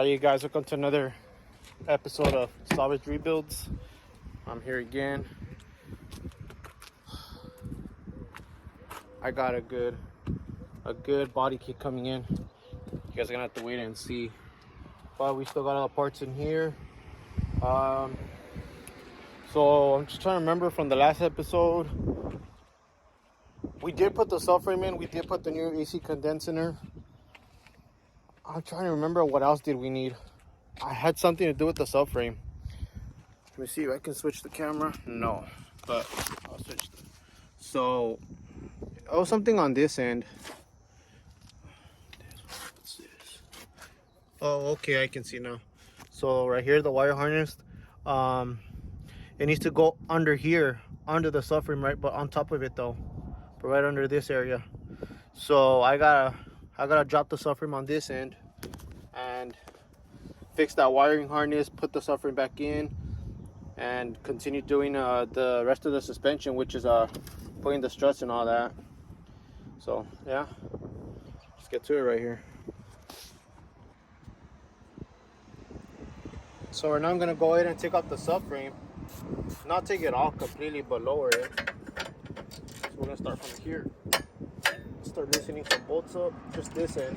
Hi you guys, welcome to another episode of Salvage Rebuilds. I'm here again. I got a good body kit coming in. You guys are gonna have to wait and see. But we still got all the parts in here. So I'm just trying to remember from the last episode. We did put the subframe in. We did put the new AC condenser. I'm trying to remember what else did we need. I had something to do with the subframe. Let me see if I can switch the camera. No, but I'll switch. So, oh, something on this end. What's this? Oh, okay, I can see now. So right here, the wire harness. It needs to go under here, under the subframe, right? But on top of it though, but right under this area. So I gotta drop the subframe on this end and fix that wiring harness, put the subframe back in, and continue doing the rest of the suspension, which is putting the struts and all that. So yeah, let's get to it right here. So right now I'm gonna go ahead and take out the subframe, not take it off completely, but lower it. So we're gonna start from here. Start loosening some bolts up, just this end.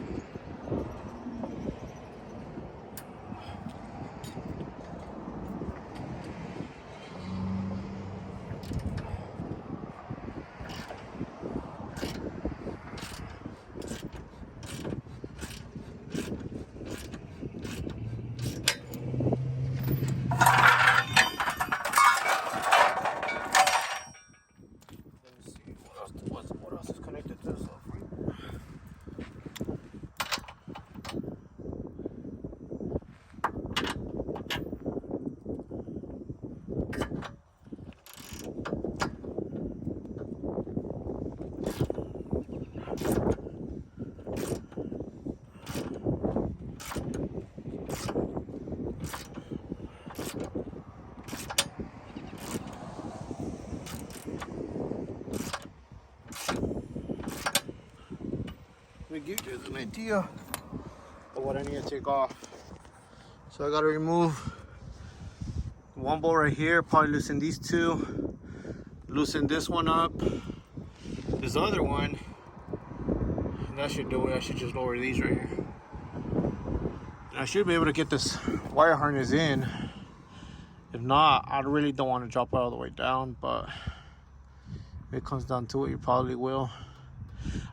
What else is connected to this subframe? Let me give you guys an idea of what I need to take off. So I gotta remove one bolt right here, probably loosen these two, loosen this one up, this other one, and that should do it. I should just lower these right here. And I should be able to get this wire harness in. If not, I really don't want to drop it all the way down, but if it comes down to it, you probably will.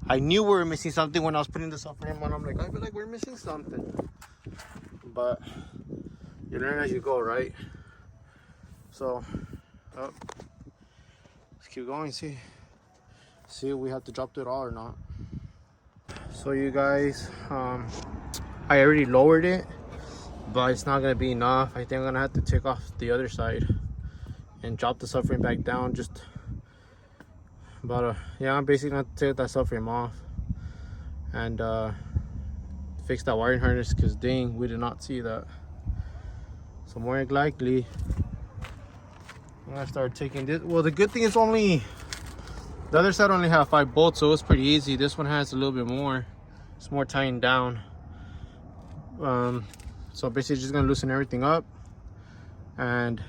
I knew we were missing something when I was putting this subframe on. I'm like, I feel like we're missing something. But you learn as you go, right? So, let's keep going, see if we have to drop it all or not. So you guys, I already lowered it, but it's not gonna be enough. I think I'm gonna have to take off the other side and drop the subframe back down. Just about yeah, I'm basically gonna take that subframe off and fix that wiring harness, because dang, we did not see that. So more likely I'm gonna start taking this. Well, the good thing is only the other side only have 5 bolts, so it's pretty easy. This one has a little bit more. It's more tying down. So basically just gonna loosen everything up and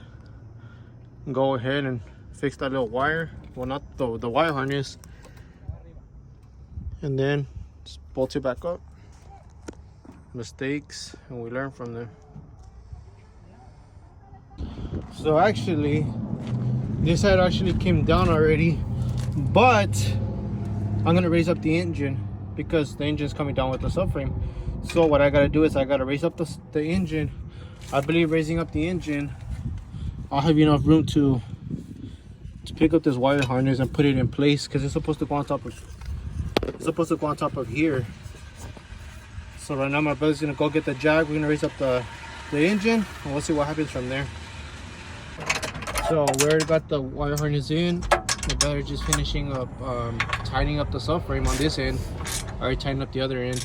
go ahead and fix that little wire. Well, not the wire harness, and then just bolt it back up. Mistakes, and we learn from them. So actually this side actually came down already, but I'm gonna raise up the engine because the engine's coming down with the subframe. So what I gotta do is I gotta raise up the engine. I believe raising up the engine, I'll have enough room to pick up this wire harness and put it in place, because it's supposed to go on top of here. So right now my brother's gonna go get the jack. We're gonna raise up the engine and we'll see what happens from there. So we already got the wire harness in. My brother just finishing up tightening up the subframe on this end. I already tightened up the other end.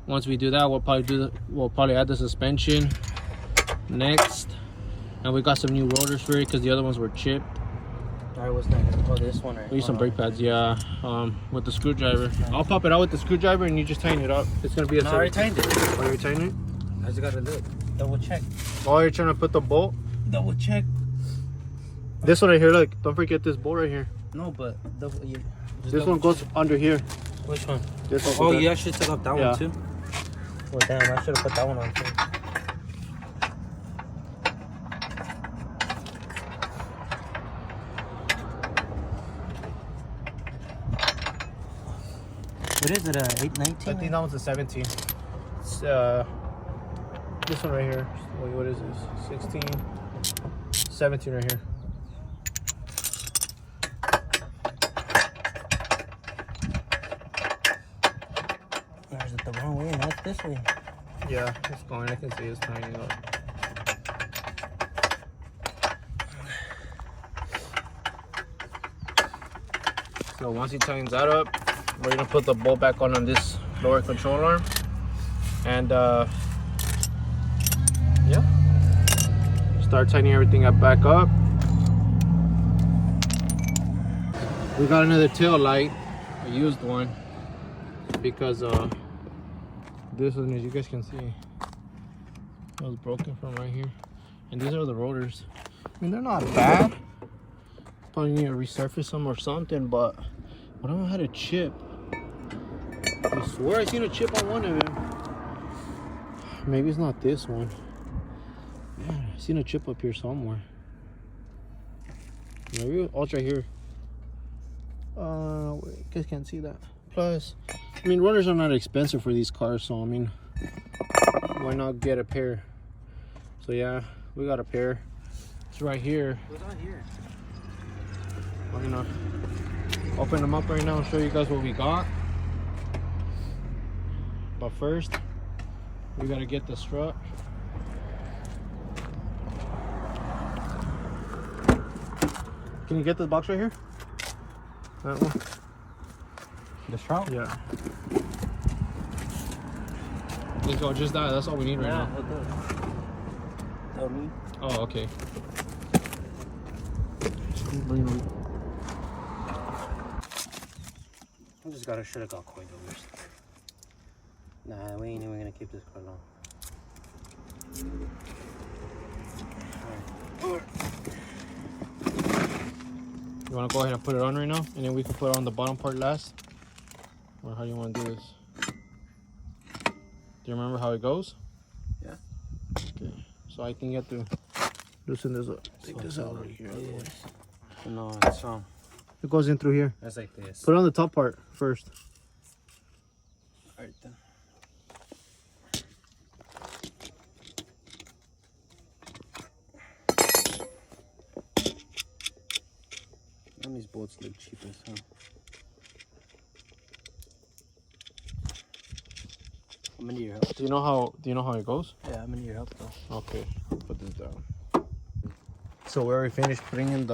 Once we do that, we'll probably add the suspension next. And we got some new rotors for it because the other ones were chipped. Alright, what's that? Oh, this one, right? We use some brake pads, yeah, with the screwdriver. I'll pop it out with the screwdriver and you just tighten it up. It's gonna be a I already tightened it. Already tightened it? I just gotta look. Double check. Oh, you're trying to put the bolt? Double check. This one right here, look. Don't forget this bolt right here. No, but double. Yeah, this one goes under here. Which one? This one. Oh, you actually took off that one too? Well, damn, I should have put that one on too. What is it, 819? I think that one's a 17. It's, this one right here. Wait, what is this? 16. 17 right here. Or is it the wrong way? No, it's this way. Yeah, it's going. I can see it's tying up. So once he tightens that up, we're gonna put the bolt back on this lower control arm, and yeah, start tightening everything up back up. We got another tail light, a used one, because this one, as you guys can see, it was broken from right here, and these are the rotors. I mean, they're not bad. Probably need to resurface them or something, but I don't know how to chip. I swear I seen a chip on one of them. Maybe it's not this one. Yeah, I seen a chip up here somewhere. Maybe it's right here. Wait, you guys can't see that. Plus, I mean, rotors are not expensive for these cars, so I mean, why not get a pair? So yeah, we got a pair. It's right here. What's on here? We're gonna open them up right now and show you guys what we got. But first, we gotta get the strut. Can you get this box right here? That one? The strut? Yeah. Let's go, just that. That's all we need right now. Tell me. Oh, okay. I just should have got coilovers. Nah, we ain't even gonna keep this car long. You wanna go ahead and put it on right now? And then we can put it on the bottom part last? Or how do you wanna do this? Do you remember how it goes? Yeah. Okay. So I think you have to loosen this up. Take this out right here. No, it's wrong. It goes in through here. That's like this. Put it on the top part first. Alright then. And these bolts look cheap as hell. I'm gonna need your help. Do you know how it goes? Yeah, I'm gonna need your help though. Okay, I'll put this down. So we already finished putting in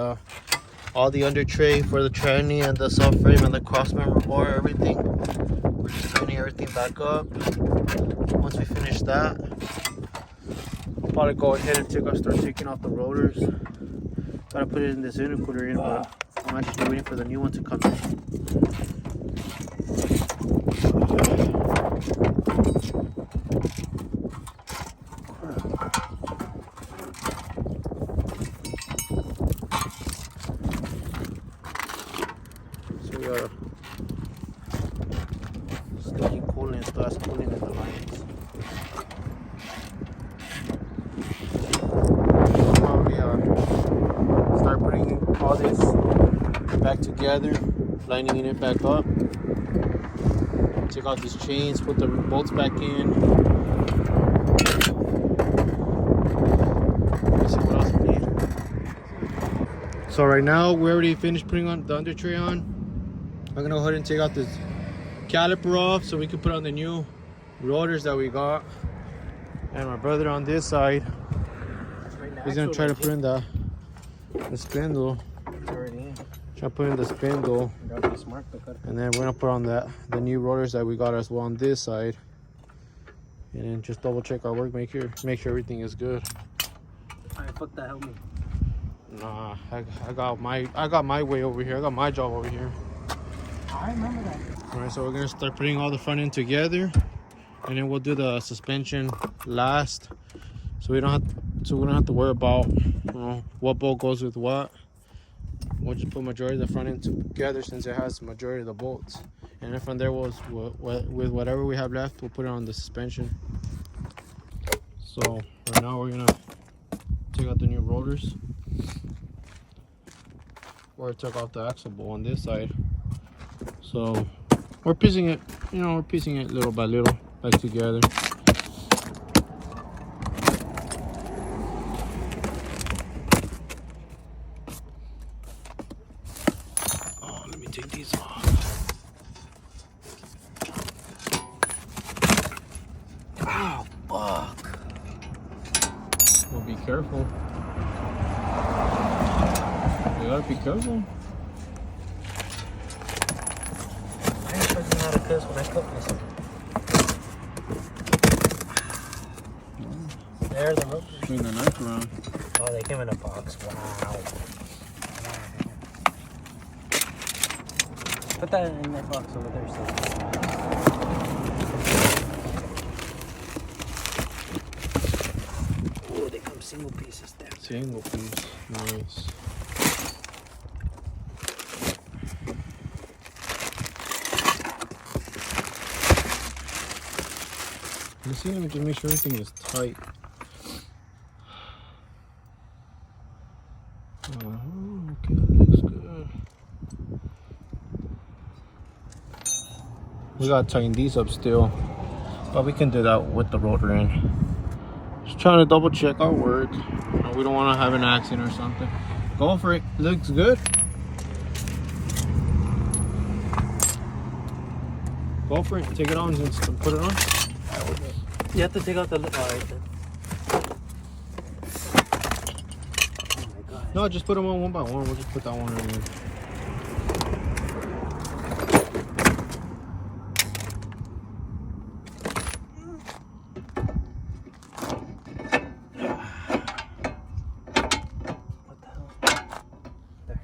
all the under tray for the tranny and the subframe and the cross member bar, everything. We're just tightening everything back up. Once we finish that, we'll probably go ahead and start taking off the rotors. Gotta put it in this intercooler in, but I'm actually waiting for the new one to come in. So we are sticking coolant, starts cooling in the lines. Probably start putting all this back together, lining it back up. Take out these chains, put the bolts back in. Let's see what else we need. So right now we already finished putting on the under tray on. I'm gonna go ahead and take out this caliper off so we can put on the new rotors that we got. And my brother on this side, he's gonna try to put in the spindle. It's already in. Try to put in the spindle. And then we're gonna put on the new rotors that we got as well on this side. And then just double check our work, make sure everything is good. Alright, fuck that, help me. Nah, I got my way over here. I got my job over here. I remember that. Alright, so we're gonna start putting all the front end together. and then we'll do the suspension last, so we don't have to worry about, you know, what bolt goes with what. We'll just put majority of the front end together since it has majority of the bolts, and then from there with whatever we have left, we'll put it on the suspension. So right now we're gonna take out the new rotors, or took off the axle bolt on this side. So we're piecing it, you know, we're piecing it little by little back together. Oh, let me take these off. Ow, fuck. Well, be careful. You gotta be careful. I ain't fucking out of cuss when I cook this. There's the rotors. Swing the knife around. Oh, they came in a box. Wow. Put that in that box over there. So. Oh, they come single pieces there. Single piece. Nice. Let's see, let me just make sure everything is tight. Okay, that looks good. We gotta tighten these up still, but we can do that with the rotor in. Just trying to double check our work. We don't want to have an accident or something. Go for it. Looks good. Go for it. Take it on and put it on. You have to take out the lip. Alright then. Oh my god. No, just put them on one by one. We'll just put that one in there. What the hell? There.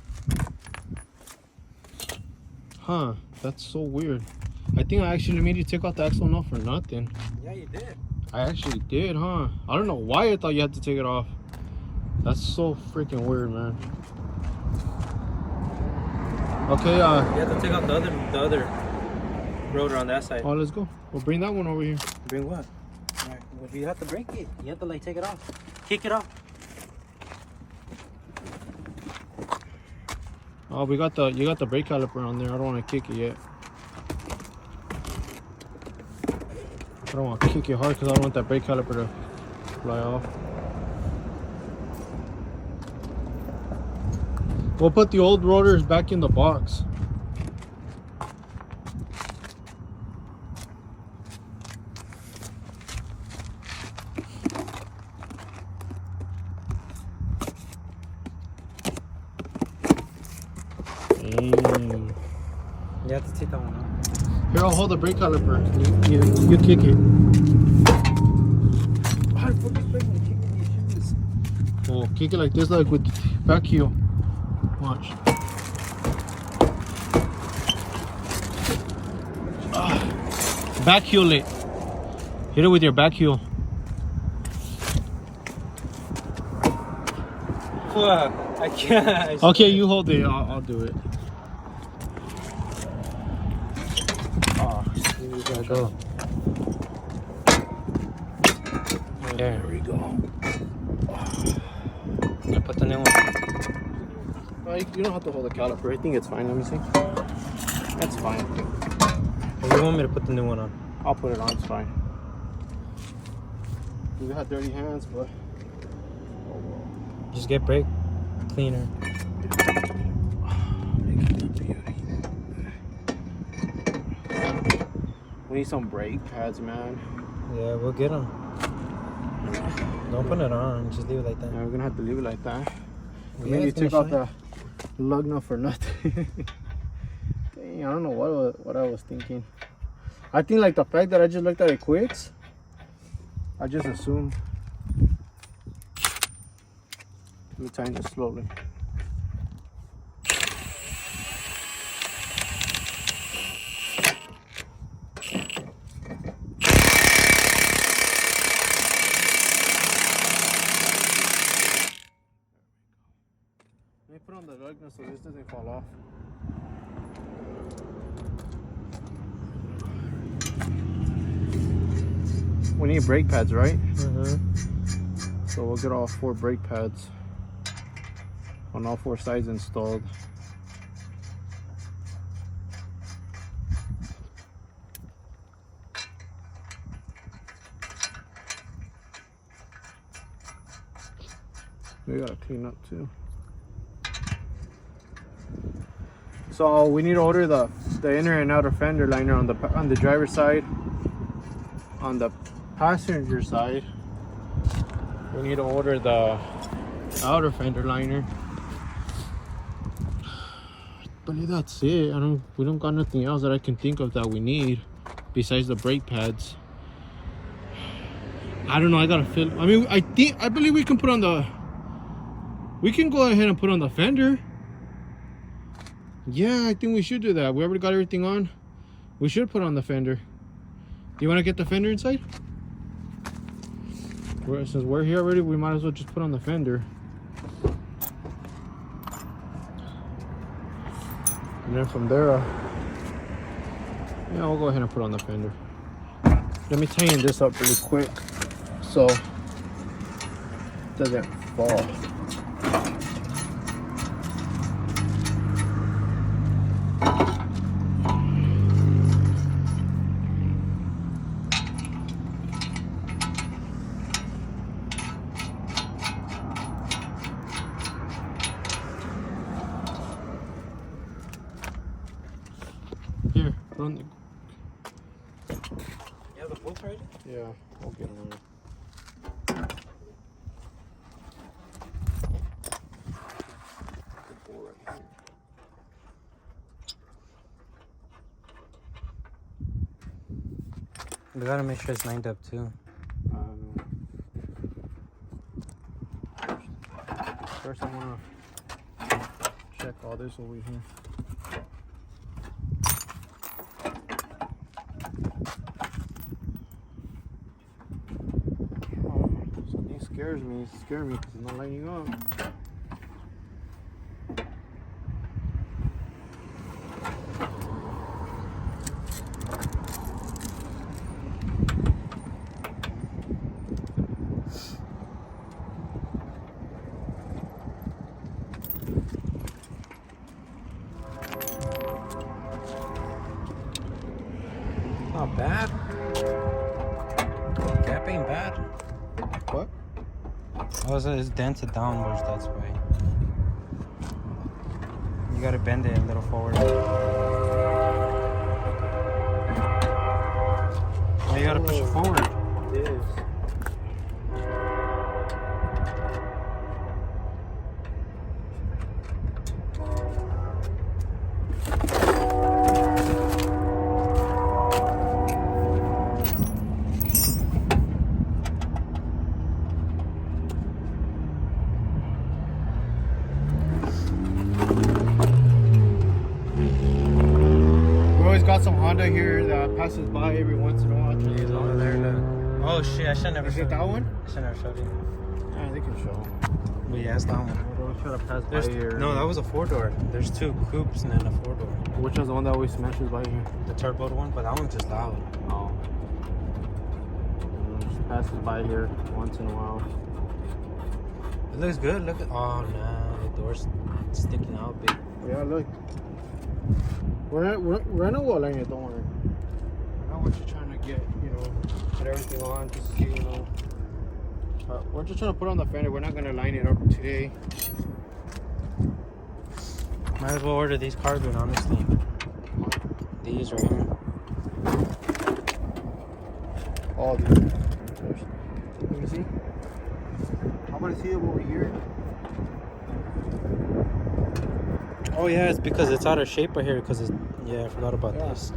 Huh, that's so weird. I think I actually made you take out the axle nut for nothing. Yeah, you did. I actually did, huh? I don't know why I thought you had to take it off. That's so freaking weird, man. Okay, You have to take out the other rotor on that side. oh, let's go. We'll bring that one over here. Bring what? Alright, well, you have to break it. You have to like take it off. Kick it off. Oh, you got the brake caliper on there. I don't want to kick it yet. I don't want to kick it hard because I don't want that brake caliper to fly off. We'll put the old rotors back in the box. You have to take that one off. Here, I'll hold the brake caliper. You kick it. How the fuck is breaking? Kicking these shoes. Oh, kick it like this, like with back heel. Watch. Back heel it. Hit it with your back heel. Fuck, I can't. Okay, you hold it. I'll do it. Oh, you gotta go. There we go. I put the new one. You don't have to hold the caliper. I think it's fine. Let me see. That's fine. You want me to put the new one on? I'll put it on. It's fine. We got dirty hands, but Just get brake cleaner. we need some brake pads, man. Yeah, we'll get them. Don't put it on. Just leave it like that. Yeah, we're gonna have to leave it like that. Yeah, Maybe it's take gonna out the lug nut for nothing. Dang, I don't know what I was thinking. I think like the fact that I just looked at it quicks, I just assumed. Let me tighten it slowly. on the lugnut so this doesn't fall off. We need brake pads, right? So we'll get all 4 brake pads on all 4 sides installed. We gotta clean up too. So we need to order the inner and outer fender liner on the driver's side. On the passenger side, we need to order the outer fender liner. I believe that's it. We don't got nothing else that I can think of that we need besides the brake pads. I don't know. I gotta feel. I mean, I believe we can put on the. We can go ahead and put on the fender. Yeah, I think we should do that. We already got everything on. We should put on the fender. Do you want to get the fender inside? Since we're here already, we might as well just put on the fender. And then from there, yeah, we'll go ahead and put on the fender. Let me tighten this up really quick so it doesn't fall. Here, run the. You have the bolts ready? Yeah, I'll get them on. We gotta make sure it's lined up too. First, I wanna check all this over here. Something scares me. It scares me because it's not lining up. Not bad. Gap ain't bad. What? Oh, so it's dented downwards, that's why. You gotta bend it a little forward. Oh, you gotta push it forward. It is. Got some Honda here that passes by every once in a while. He's over there, look. Oh shit, I should never Is show it that one? I should never showed you. Yeah, they can show. But yeah, it's that one. We're trying to pass by There's, here. no, that was a 4-door. There's 2 coupes and then a 4-door. Which one's the one that always smashes by here? The turbo one, but that one's just loud. Oh. Just passes by here once in a while. It looks good. Look at. Oh no, the door's sticking out big. Yeah, look. We're in a wall line, don't worry. I know what you're trying to get, you know, put everything on, just see, you know. We're just trying to put on the fender. We're not gonna line it up today. Might as well order these carbon, honestly. These right here. All these. Let me see. How about I see it over here? Oh yeah, it's because it's out of shape right here. Because it's yeah, I forgot about this.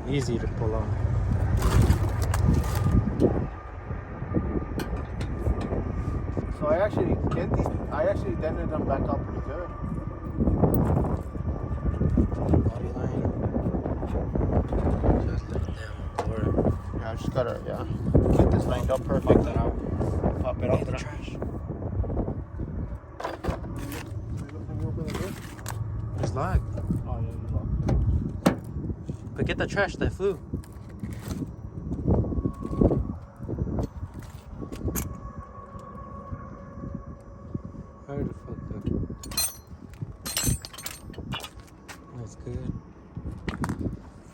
Easy to pull on. So I actually dented them back up pretty good. Body line. Just let it down door. Yeah, I just gotta get this lined up perfect, and I'll pop it Look up. at the trash. but get the trash that flew. Where the fuck that's good.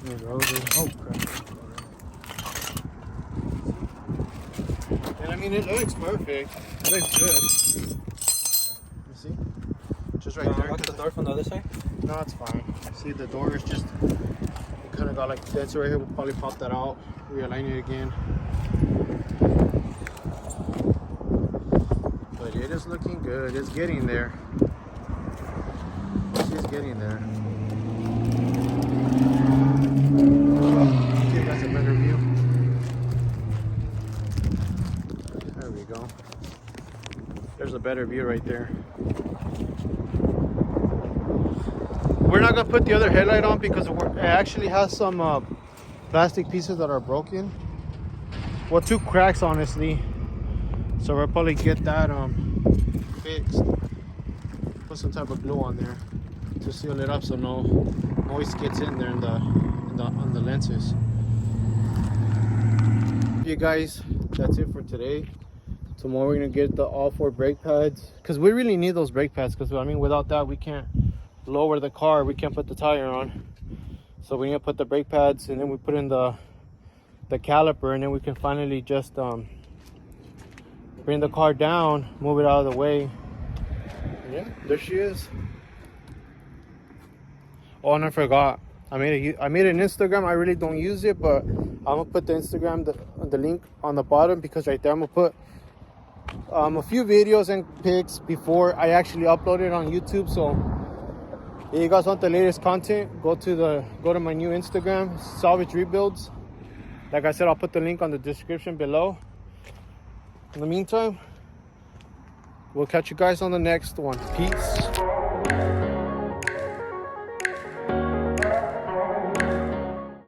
The rotor. Oh crap. And I mean, it looks perfect. It looks good. You see? Just right there. Unlock the door from the other side? No, it's fine. See, the door is just, it kind of got like dents right here. We'll probably pop that out, realign it again. But it is looking good. It's getting there. It's getting there. See if that's a better view. There we go. There's a better view right there. We're not gonna put the other headlight on because it actually has some plastic pieces that are broken. Well, 2 cracks honestly. So we'll probably get that fixed. Put some type of glue on there to seal it up so no noise gets in there on the lenses. You guys, that's it for today. Tomorrow we're gonna get the all 4 brake pads because we really need those brake pads because I mean without that we can't lower the car, we can't put the tire on. So we need to put the brake pads and then we put in the caliper and then we can finally just bring the car down, move it out of the way. Yeah, there she is. Oh, and I forgot. I made an Instagram. I really don't use it, but I'm gonna put the Instagram the link on the bottom because right there I'm gonna put a few videos and pics before I actually upload it on YouTube. So if you guys want the latest content, go to my new Instagram, Salvage Rebuilds. Like I said, I'll put the link on the description below. In the meantime, we'll catch you guys on the next one. Peace.